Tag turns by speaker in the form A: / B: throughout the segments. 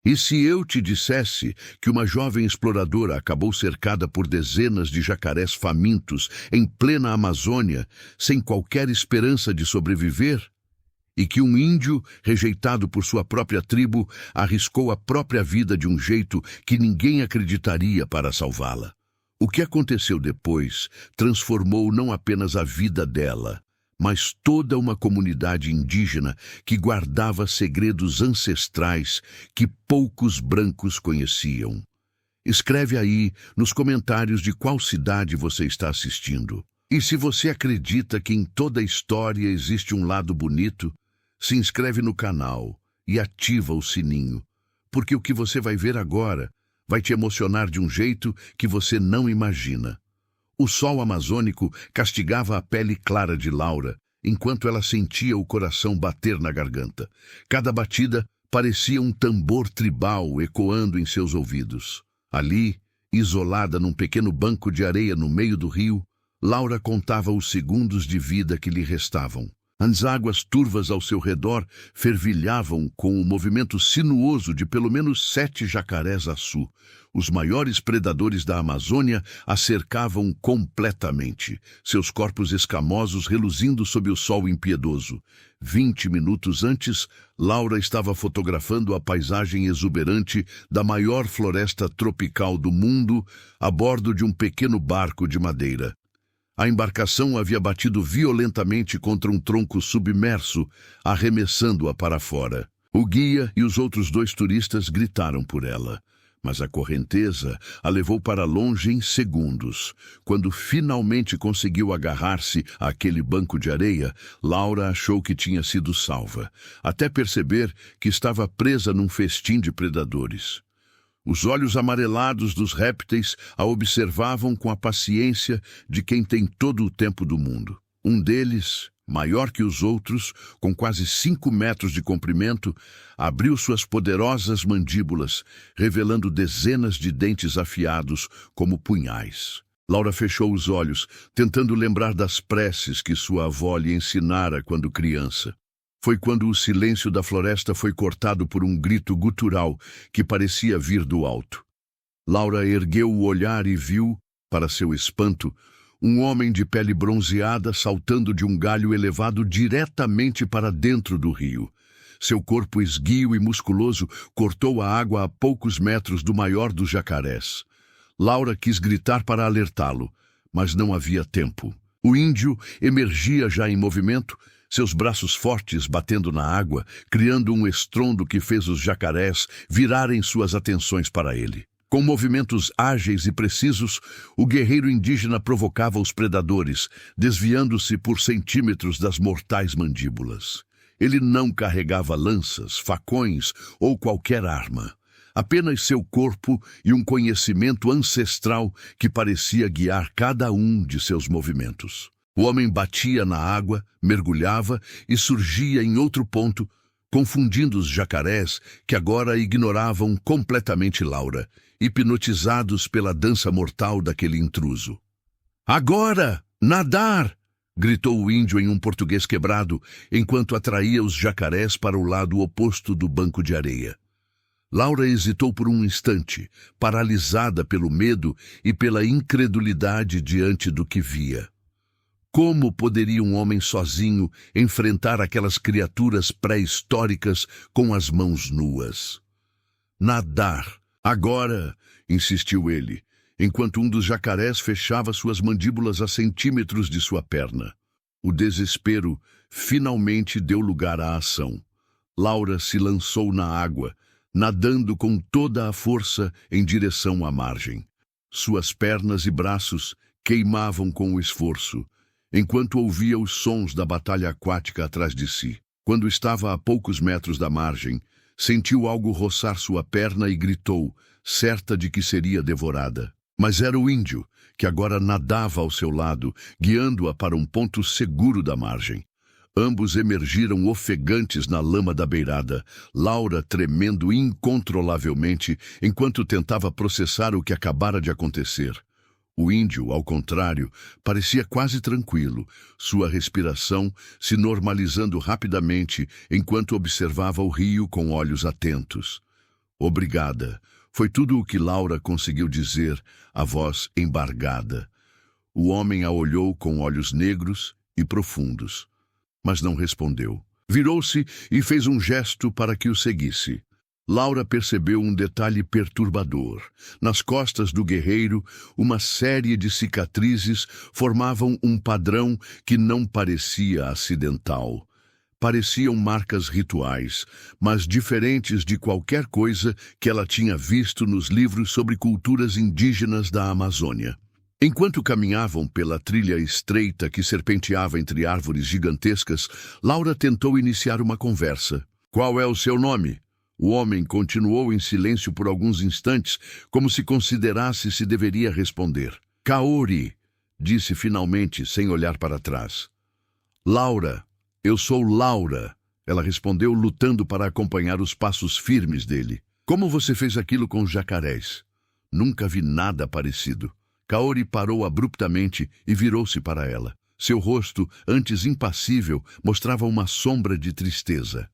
A: E se eu te dissesse que uma jovem exploradora acabou cercada por dezenas de jacarés famintos em plena Amazônia, sem qualquer esperança de sobreviver? E que um índio, rejeitado por sua própria tribo, arriscou a própria vida de um jeito que ninguém acreditaria para salvá-la? O que aconteceu depois transformou não apenas a vida dela, mas toda uma comunidade indígena que guardava segredos ancestrais que poucos brancos conheciam. Escreve aí nos comentários de qual cidade você está assistindo. E se você acredita que em toda a história existe um lado bonito, se inscreve no canal e ativa o sininho, porque o que você vai ver agora vai te emocionar de um jeito que você não imagina. O sol amazônico castigava a pele clara de Laura, enquanto ela sentia o coração bater na garganta. Cada batida parecia um tambor tribal ecoando em seus ouvidos. Ali, isolada num pequeno banco de areia no meio do rio, Laura contava os segundos de vida que lhe restavam. As águas turvas ao seu redor fervilhavam com o movimento sinuoso de pelo menos 7 jacarés-açu. Os maiores predadores da Amazônia a cercavam completamente, seus corpos escamosos reluzindo sob o sol impiedoso. 20 minutos antes, Laura estava fotografando a paisagem exuberante da maior floresta tropical do mundo a bordo de um pequeno barco de madeira. A embarcação havia batido violentamente contra um tronco submerso, arremessando-a para fora. O guia e os outros 2 turistas gritaram por ela, mas a correnteza a levou para longe em segundos. Quando finalmente conseguiu agarrar-se àquele banco de areia, Laura achou que tinha sido salva, até perceber que estava presa num festim de predadores. Os olhos amarelados dos répteis a observavam com a paciência de quem tem todo o tempo do mundo. Um deles, maior que os outros, com quase 5 metros de comprimento, abriu suas poderosas mandíbulas, revelando dezenas de dentes afiados como punhais. Laura fechou os olhos, tentando lembrar das preces que sua avó lhe ensinara quando criança. Foi quando o silêncio da floresta foi cortado por um grito gutural que parecia vir do alto. Laura ergueu o olhar e viu, para seu espanto, um homem de pele bronzeada saltando de um galho elevado diretamente para dentro do rio. Seu corpo esguio e musculoso cortou a água a poucos metros do maior dos jacarés. Laura quis gritar para alertá-lo, mas não havia tempo. O índio emergia já em movimento, seus braços fortes batendo na água, criando um estrondo que fez os jacarés virarem suas atenções para ele. Com movimentos ágeis e precisos, o guerreiro indígena provocava os predadores, desviando-se por centímetros das mortais mandíbulas. Ele não carregava lanças, facões ou qualquer arma. Apenas seu corpo e um conhecimento ancestral que parecia guiar cada um de seus movimentos. O homem batia na água, mergulhava e surgia em outro ponto, confundindo os jacarés que agora ignoravam completamente Laura, hipnotizados pela dança mortal daquele intruso. "Agora! Nadar!" gritou o índio em um português quebrado, enquanto atraía os jacarés para o lado oposto do banco de areia. Laura hesitou por um instante, paralisada pelo medo e pela incredulidade diante do que via. Como poderia um homem sozinho enfrentar aquelas criaturas pré-históricas com as mãos nuas? "Nadar! Agora!" insistiu ele, enquanto um dos jacarés fechava suas mandíbulas a centímetros de sua perna. O desespero finalmente deu lugar à ação. Laura se lançou na água, nadando com toda a força em direção à margem. Suas pernas e braços queimavam com o esforço, enquanto ouvia os sons da batalha aquática atrás de si. Quando estava a poucos metros da margem, sentiu algo roçar sua perna e gritou, certa de que seria devorada. Mas era o índio, que agora nadava ao seu lado, guiando-a para um ponto seguro da margem. Ambos emergiram ofegantes na lama da beirada, Laura tremendo incontrolavelmente enquanto tentava processar o que acabara de acontecer. O índio, ao contrário, parecia quase tranquilo, sua respiração se normalizando rapidamente enquanto observava o rio com olhos atentos. Obrigada. Foi tudo o que Laura conseguiu dizer, a voz embargada. O homem a olhou com olhos negros e profundos, mas não respondeu. Virou-se e fez um gesto para que o seguisse. Laura percebeu um detalhe perturbador. Nas costas do guerreiro, uma série de cicatrizes formavam um padrão que não parecia acidental. Pareciam marcas rituais, mas diferentes de qualquer coisa que ela tinha visto nos livros sobre culturas indígenas da Amazônia. Enquanto caminhavam pela trilha estreita que serpenteava entre árvores gigantescas, Laura tentou iniciar uma conversa. "Qual é o seu nome?" O homem continuou em silêncio por alguns instantes, como se considerasse se deveria responder. "Kaori", disse finalmente, sem olhar para trás. "Laura, eu sou Laura", ela respondeu, lutando para acompanhar os passos firmes dele. "Como você fez aquilo com os jacarés?" "Nunca vi nada parecido." Kaori parou abruptamente e virou-se para ela. Seu rosto, antes impassível, mostrava uma sombra de tristeza.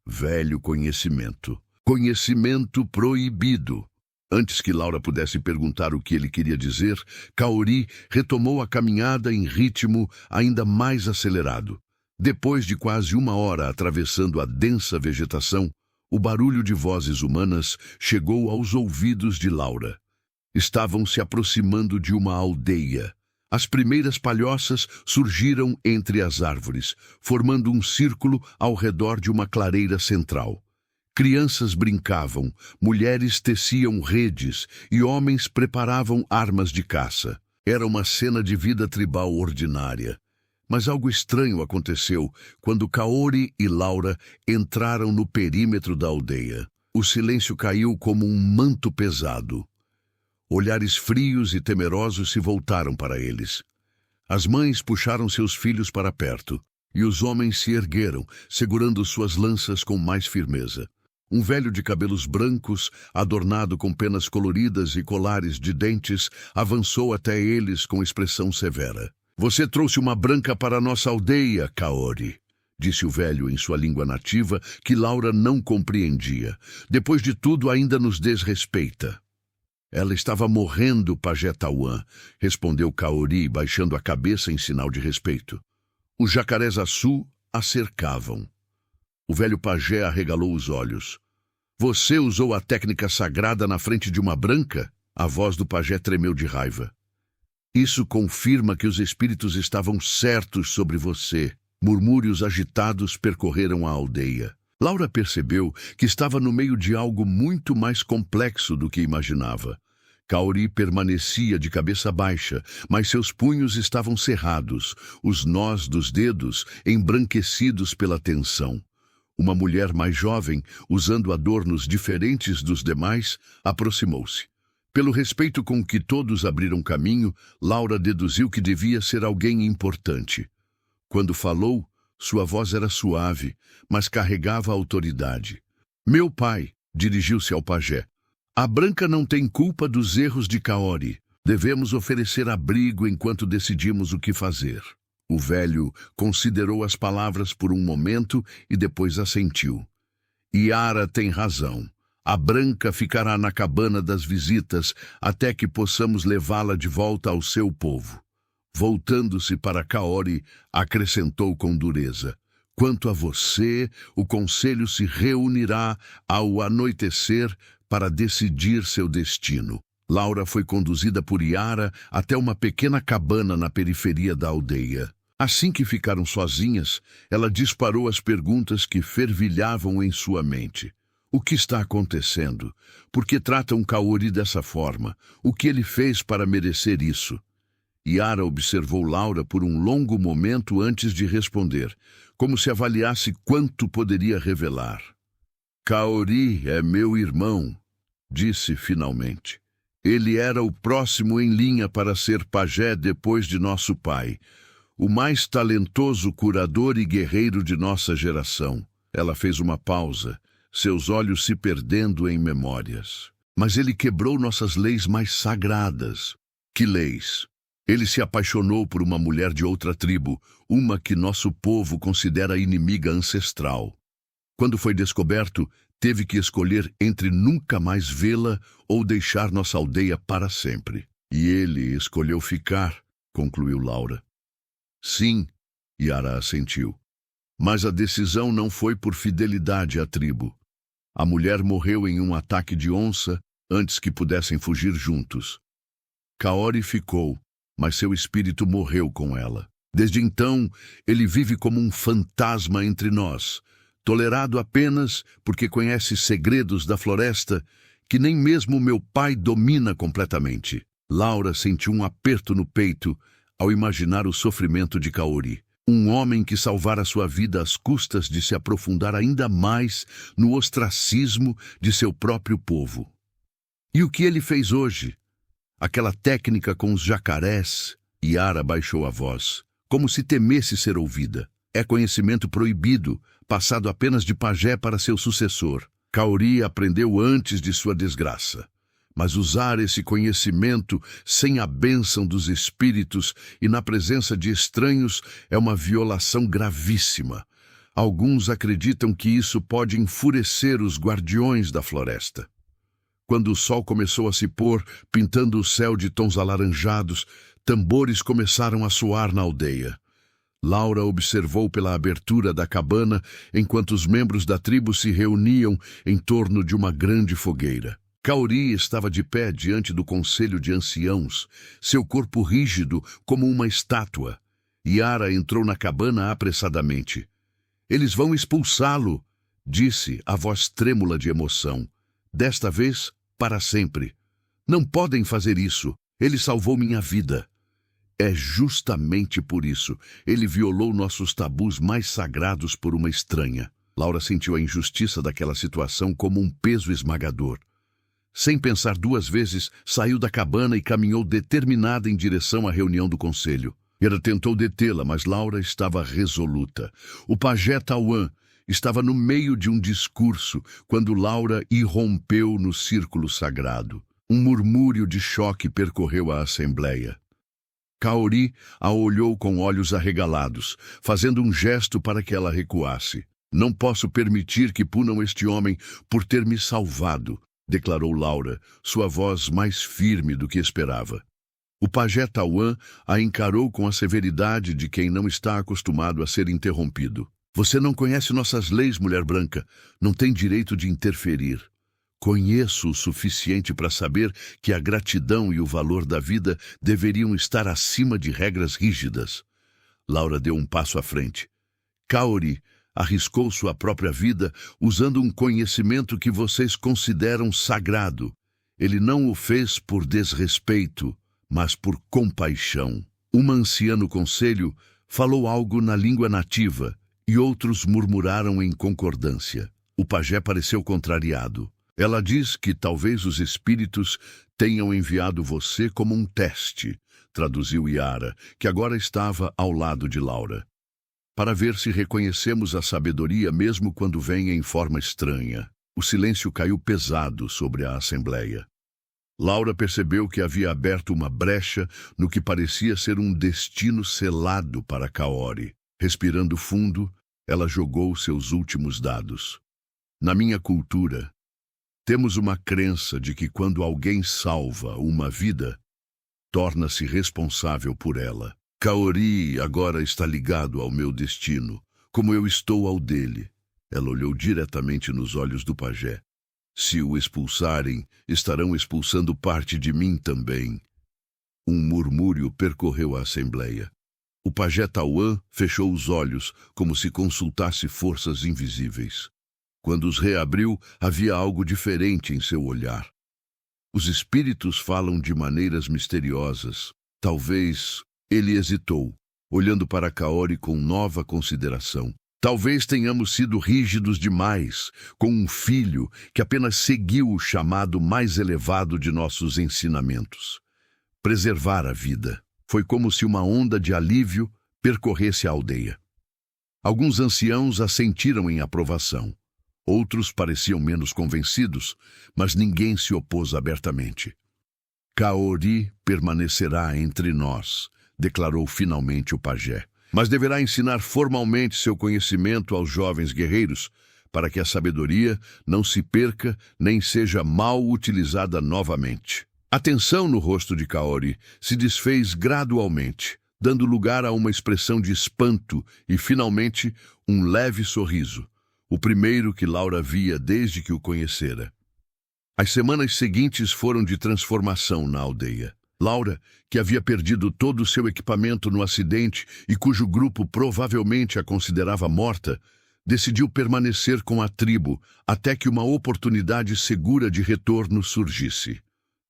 A: Velho conhecimento. Conhecimento proibido. Antes que Laura pudesse perguntar o que ele queria dizer, Kaori retomou a caminhada em ritmo ainda mais acelerado. Depois de quase 1 hora atravessando a densa vegetação, o barulho de vozes humanas chegou aos ouvidos de Laura. Estavam se aproximando de uma aldeia. As primeiras palhoças surgiram entre as árvores, formando um círculo ao redor de uma clareira central. Crianças brincavam, mulheres teciam redes e homens preparavam armas de caça. Era uma cena de vida tribal ordinária. Mas algo estranho aconteceu quando Kaori e Laura entraram no perímetro da aldeia. O silêncio caiu como um manto pesado. Olhares frios e temerosos se voltaram para eles. As mães puxaram seus filhos para perto, e os homens se ergueram, segurando suas lanças com mais firmeza. Um velho de cabelos brancos, adornado com penas coloridas e colares de dentes, avançou até eles com expressão severa. "Você trouxe uma branca para nossa aldeia, Kaori", disse o velho em sua língua nativa, que Laura não compreendia. "Depois de tudo, ainda nos desrespeita." "Ela estava morrendo, pajé Tauã", respondeu Kaori, baixando a cabeça em sinal de respeito. Os jacarés açu a cercavam. O velho pajé arregalou os olhos. "Você usou a técnica sagrada na frente de uma branca?" A voz do pajé tremeu de raiva. "Isso confirma que os espíritos estavam certos sobre você." Murmúrios agitados percorreram a aldeia. Laura percebeu que estava no meio de algo muito mais complexo do que imaginava. Kaori permanecia de cabeça baixa, mas seus punhos estavam cerrados, os nós dos dedos embranquecidos pela tensão. Uma mulher mais jovem, usando adornos diferentes dos demais, aproximou-se. Pelo respeito com que todos abriram caminho, Laura deduziu que devia ser alguém importante. Quando falou, sua voz era suave, mas carregava autoridade. "Meu pai", dirigiu-se ao pajé, "a branca não tem culpa dos erros de Kaori. Devemos oferecer abrigo enquanto decidimos o que fazer." O velho considerou as palavras por um momento e depois assentiu. "Yara tem razão. A branca ficará na cabana das visitas até que possamos levá-la de volta ao seu povo." Voltando-se para Kaori, acrescentou com dureza: "Quanto a você, o conselho se reunirá ao anoitecer para decidir seu destino." Laura foi conduzida por Yara até uma pequena cabana na periferia da aldeia. Assim que ficaram sozinhas, ela disparou as perguntas que fervilhavam em sua mente. O que está acontecendo? Por que tratam Kaori dessa forma? O que ele fez para merecer isso? Yara observou Laura por um longo momento antes de responder, como se avaliasse quanto poderia revelar. Kaori é meu irmão, disse finalmente. Ele era o próximo em linha para ser pajé depois de nosso pai, o mais talentoso curador e guerreiro de nossa geração. Ela fez uma pausa, seus olhos se perdendo em memórias. Mas ele quebrou nossas leis mais sagradas. Que leis? Ele se apaixonou por uma mulher de outra tribo, uma que nosso povo considera inimiga ancestral. Quando foi descoberto, Teve que escolher entre nunca mais vê-la ou deixar nossa aldeia para sempre. E ele escolheu ficar, concluiu Laura. Sim, Yara assentiu. Mas a decisão não foi por fidelidade à tribo. A mulher morreu em um ataque de onça antes que pudessem fugir juntos. Kaori ficou, mas seu espírito morreu com ela. Desde então, ele vive como um fantasma entre nós, tolerado apenas porque conhece segredos da floresta que nem mesmo meu pai domina completamente. Laura sentiu um aperto no peito ao imaginar o sofrimento de Kaori. Um homem que salvara sua vida às custas de se aprofundar ainda mais no ostracismo de seu próprio povo. E o que ele fez hoje? Aquela técnica com os jacarés? Yara baixou a voz, como se temesse ser ouvida. É conhecimento proibido, passado apenas de pajé para seu sucessor. Kaori aprendeu antes de sua desgraça. Mas usar esse conhecimento sem a bênção dos espíritos e na presença de estranhos é uma violação gravíssima. Alguns acreditam que isso pode enfurecer os guardiões da floresta. Quando o sol começou a se pôr, pintando o céu de tons alaranjados, tambores começaram a soar na aldeia. Laura observou pela abertura da cabana enquanto os membros da tribo se reuniam em torno de uma grande fogueira. Kaori estava de pé diante do conselho de anciãos, seu corpo rígido como uma estátua. Yara entrou na cabana apressadamente. Eles vão expulsá-lo, disse, a voz trêmula de emoção. Desta vez, para sempre. Não podem fazer isso. Ele salvou minha vida. É justamente por isso. Ele violou nossos tabus mais sagrados por uma estranha. Laura sentiu a injustiça daquela situação como um peso esmagador. Sem pensar duas vezes, saiu da cabana e caminhou determinada em direção à reunião do conselho. Ela tentou detê-la, mas Laura estava resoluta. O pajé Tauan estava no meio de um discurso quando Laura irrompeu no círculo sagrado. Um murmúrio de choque percorreu a assembleia. Kaori a olhou com olhos arregalados, fazendo um gesto para que ela recuasse. Não posso permitir que punam este homem por ter me salvado, declarou Laura, sua voz mais firme do que esperava. O pajé Tauan a encarou com a severidade de quem não está acostumado a ser interrompido. Você não conhece nossas leis, mulher branca. Não tem direito de interferir. Conheço o suficiente para saber que a gratidão e o valor da vida deveriam estar acima de regras rígidas. Laura deu um passo à frente. Kaori arriscou sua própria vida usando um conhecimento que vocês consideram sagrado. Ele não o fez por desrespeito, mas por compaixão. Uma anciã no conselho falou algo na língua nativa e outros murmuraram em concordância. O pajé pareceu contrariado. Ela diz que talvez os espíritos tenham enviado você como um teste, traduziu Yara, que agora estava ao lado de Laura, para ver se reconhecemos a sabedoria mesmo quando vem em forma estranha. O silêncio caiu pesado sobre a assembleia. Laura percebeu que havia aberto uma brecha no que parecia ser um destino selado para Kaori. Respirando fundo, ela jogou seus últimos dados. Na minha cultura, temos uma crença de que quando alguém salva uma vida, torna-se responsável por ela. Kaori agora está ligado ao meu destino, como eu estou ao dele. Ela olhou diretamente nos olhos do pajé. Se o expulsarem, estarão expulsando parte de mim também. Um murmúrio percorreu a assembleia. O pajé Tauan fechou os olhos, como se consultasse forças invisíveis. Quando os reabriu, havia algo diferente em seu olhar. Os espíritos falam de maneiras misteriosas. Talvez... Ele hesitou, olhando para Kaori com nova consideração. Talvez tenhamos sido rígidos demais, com um filho que apenas seguiu o chamado mais elevado de nossos ensinamentos. Preservar a vida. Foi como se uma onda de alívio percorresse a aldeia. Alguns anciãos assentiram em aprovação. Outros pareciam menos convencidos, mas ninguém se opôs abertamente. Kaori permanecerá entre nós, declarou finalmente o pajé. Mas deverá ensinar formalmente seu conhecimento aos jovens guerreiros para que a sabedoria não se perca nem seja mal utilizada novamente. A tensão no rosto de Kaori se desfez gradualmente, dando lugar a uma expressão de espanto e, finalmente, um leve sorriso, o primeiro que Laura via desde que o conhecera. As semanas seguintes foram de transformação na aldeia. Laura, que havia perdido todo o seu equipamento no acidente e cujo grupo provavelmente a considerava morta, decidiu permanecer com a tribo até que uma oportunidade segura de retorno surgisse.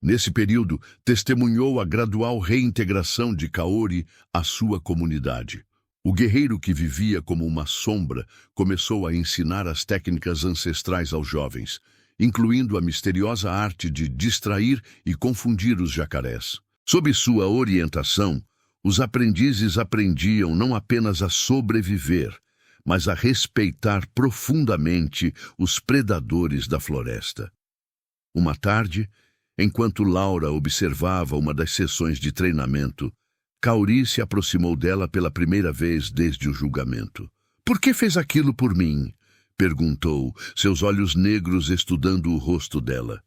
A: Nesse período, testemunhou a gradual reintegração de Kaori à sua comunidade. O guerreiro que vivia como uma sombra começou a ensinar as técnicas ancestrais aos jovens, incluindo a misteriosa arte de distrair e confundir os jacarés. Sob sua orientação, os aprendizes aprendiam não apenas a sobreviver, mas a respeitar profundamente os predadores da floresta. Uma tarde, enquanto Laura observava uma das sessões de treinamento, Kaori se aproximou dela pela primeira vez desde o julgamento. "Por que fez aquilo por mim?" perguntou, seus olhos negros estudando o rosto dela.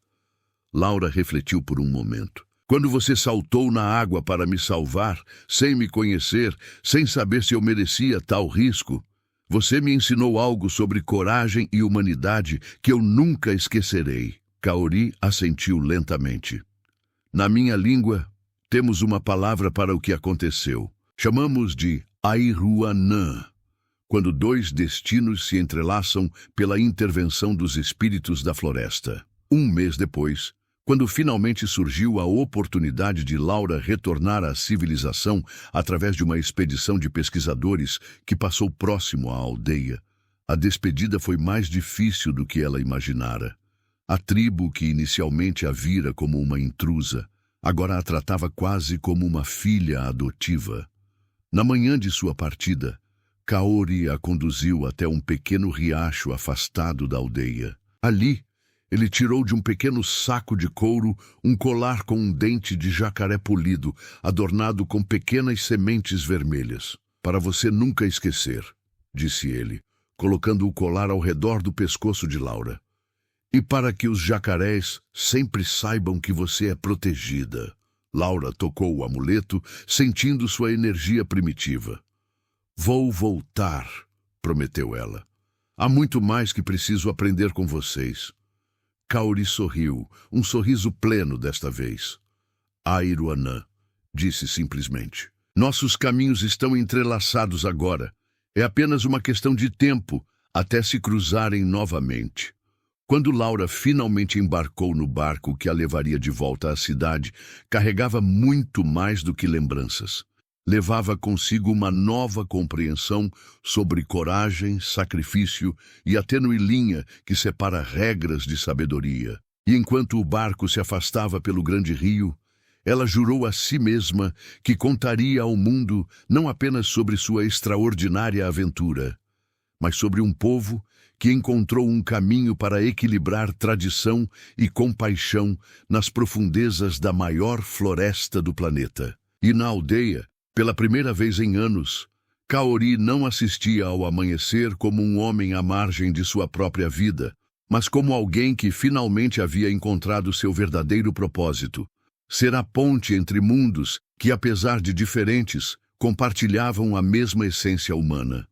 A: Laura refletiu por um momento. "Quando você saltou na água para me salvar, sem me conhecer, sem saber se eu merecia tal risco, você me ensinou algo sobre coragem e humanidade que eu nunca esquecerei." Kaori assentiu lentamente. "Na minha língua, temos uma palavra para o que aconteceu. Chamamos de Airuanã, quando dois destinos se entrelaçam pela intervenção dos espíritos da floresta." Um mês depois, quando finalmente surgiu a oportunidade de Laura retornar à civilização através de uma expedição de pesquisadores que passou próximo à aldeia, a despedida foi mais difícil do que ela imaginara. A tribo que inicialmente a vira como uma intrusa, agora a tratava quase como uma filha adotiva. Na manhã de sua partida, Kaori a conduziu até um pequeno riacho afastado da aldeia. Ali, ele tirou de um pequeno saco de couro um colar com um dente de jacaré polido, adornado com pequenas sementes vermelhas. "Para você nunca esquecer", disse ele, colocando o colar ao redor do pescoço de Laura. "E para que os jacarés sempre saibam que você é protegida." Laura tocou o amuleto, sentindo sua energia primitiva. "Vou voltar", prometeu ela. "Há muito mais que preciso aprender com vocês." Kaori sorriu, um sorriso pleno desta vez. "Airuanã", disse simplesmente. "Nossos caminhos estão entrelaçados agora. É apenas uma questão de tempo até se cruzarem novamente." Quando Laura finalmente embarcou no barco que a levaria de volta à cidade, carregava muito mais do que lembranças. Levava consigo uma nova compreensão sobre coragem, sacrifício e a tênue linha que separa regras de sabedoria. E enquanto o barco se afastava pelo grande rio, ela jurou a si mesma que contaria ao mundo não apenas sobre sua extraordinária aventura, mas sobre um povo que encontrou um caminho para equilibrar tradição e compaixão nas profundezas da maior floresta do planeta. E na aldeia, pela primeira vez em anos, Kaori não assistia ao amanhecer como um homem à margem de sua própria vida, mas como alguém que finalmente havia encontrado seu verdadeiro propósito: ser a ponte entre mundos que, apesar de diferentes, compartilhavam a mesma essência humana.